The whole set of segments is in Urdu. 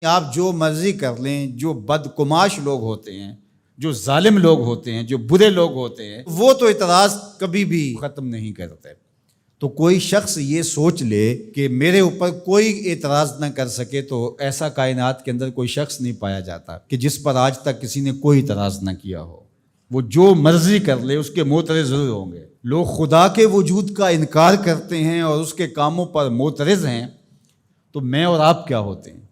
آپ جو مرضی کر لیں، جو بدگماش لوگ ہوتے ہیں، جو ظالم لوگ ہوتے ہیں، جو برے لوگ ہوتے ہیں، وہ تو اعتراض کبھی بھی ختم نہیں کرتے۔ تو کوئی شخص یہ سوچ لے کہ میرے اوپر کوئی اعتراض نہ کر سکے، تو ایسا کائنات کے اندر کوئی شخص نہیں پایا جاتا کہ جس پر آج تک کسی نے کوئی اعتراض نہ کیا ہو۔ وہ جو مرضی کر لے، اس کے معترض ضرور ہوں گے۔ لوگ خدا کے وجود کا انکار کرتے ہیں اور اس کے کاموں پر معترض ہیں، تو میں اور آپ کیا ہوتے ہیں؟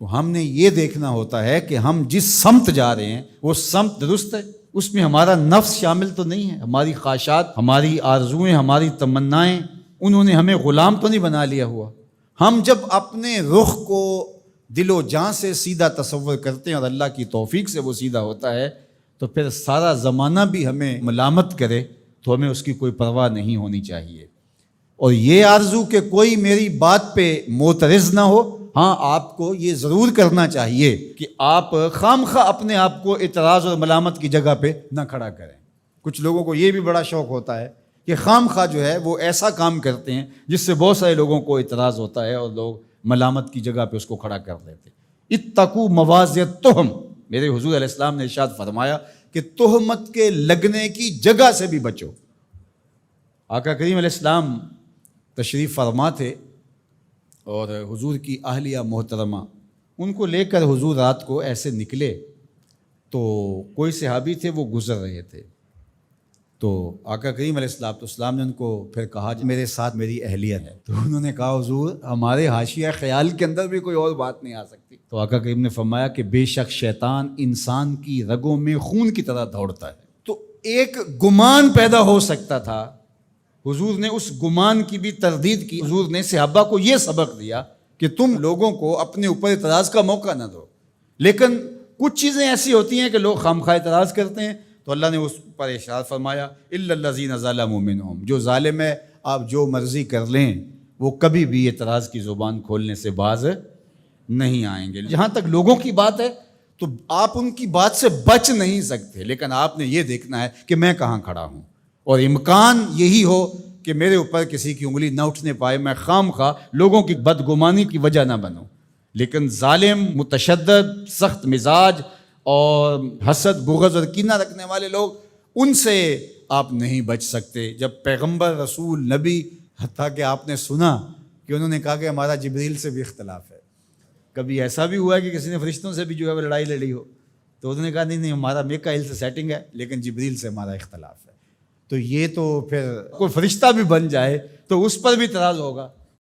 تو ہم نے یہ دیکھنا ہوتا ہے کہ ہم جس سمت جا رہے ہیں وہ سمت درست ہے، اس میں ہمارا نفس شامل تو نہیں ہے، ہماری خواہشات، ہماری آرزوئیں، ہماری تمنائیں، انہوں نے ہمیں غلام تو نہیں بنا لیا ہوا۔ ہم جب اپنے رخ کو دل و جان سے سیدھا تصور کرتے ہیں اور اللہ کی توفیق سے وہ سیدھا ہوتا ہے، تو پھر سارا زمانہ بھی ہمیں ملامت کرے تو ہمیں اس کی کوئی پرواہ نہیں ہونی چاہیے۔ اور یہ آرزو کہ کوئی میری بات پہ معترض نہ ہو، ہاں آپ کو یہ ضرور کرنا چاہیے کہ آپ خام خواہ اپنے آپ کو اعتراض اور ملامت کی جگہ پہ نہ کھڑا کریں۔ کچھ لوگوں کو یہ بھی بڑا شوق ہوتا ہے کہ خام خواہ جو ہے وہ ایسا کام کرتے ہیں جس سے بہت سارے لوگوں کو اعتراض ہوتا ہے اور لوگ ملامت کی جگہ پہ اس کو کھڑا کر دیتے۔ اتقوا مواضع التہم، میرے حضور علیہ السلام نے ارشاد فرمایا کہ تہمت کے لگنے کی جگہ سے بھی بچو۔ آقا کریم علیہ السلام تشریف فرما تھے اور حضور کی اہلیہ محترمہ ان کو لے کر حضور رات کو ایسے نکلے، تو کوئی صحابی تھے وہ گزر رہے تھے، تو آقا کریم علیہ السلام نے ان کو پھر کہا میرے ساتھ میری اہلیہ ہے، تو انہوں نے کہا حضور ہمارے حاشیہ خیال کے اندر بھی کوئی اور بات نہیں آ سکتی۔ تو آقا کریم نے فرمایا کہ بے شک شیطان انسان کی رگوں میں خون کی طرح دوڑتا ہے۔ تو ایک گمان پیدا ہو سکتا تھا، حضور نے اس گمان کی بھی تردید کی۔ حضور نے صحابہ کو یہ سبق دیا کہ تم لوگوں کو اپنے اوپر اعتراض کا موقع نہ دو، لیکن کچھ چیزیں ایسی ہوتی ہیں کہ لوگ خامخواہ اعتراض کرتے ہیں، تو اللہ نے اس پر ارشاد فرمایا الا الذین ظلموا منہم، جو ظالم ہے آپ جو مرضی کر لیں وہ کبھی بھی اعتراض کی زبان کھولنے سے باز نہیں آئیں گے۔ جہاں تک لوگوں کی بات ہے تو آپ ان کی بات سے بچ نہیں سکتے، لیکن آپ نے یہ دیکھنا ہے کہ میں کہاں کھڑا ہوں، اور امکان یہی ہو کہ میرے اوپر کسی کی انگلی نہ اٹھنے پائے، میں خام خواہ لوگوں کی بدگمانی کی وجہ نہ بنوں۔ لیکن ظالم، متشدد، سخت مزاج اور حسد، بغض اور کینہ رکھنے والے لوگ، ان سے آپ نہیں بچ سکتے۔ جب پیغمبر، رسول، نبی، حتیٰ کہ آپ نے سنا کہ انہوں نے کہا کہ ہمارا جبریل سے بھی اختلاف ہے، کبھی ایسا بھی ہوا ہے کہ کسی نے فرشتوں سے بھی جو ہے وہ لڑائی لڑی ہو، تو انہوں نے کہا نہیں ہمارا میکائیل سے سیٹنگ ہے لیکن جبریل سے ہمارا اختلاف ہے۔ تو یہ تو پھر کوئی فرشتہ بھی بن جائے تو اس پر بھی اعتراض ہوگا۔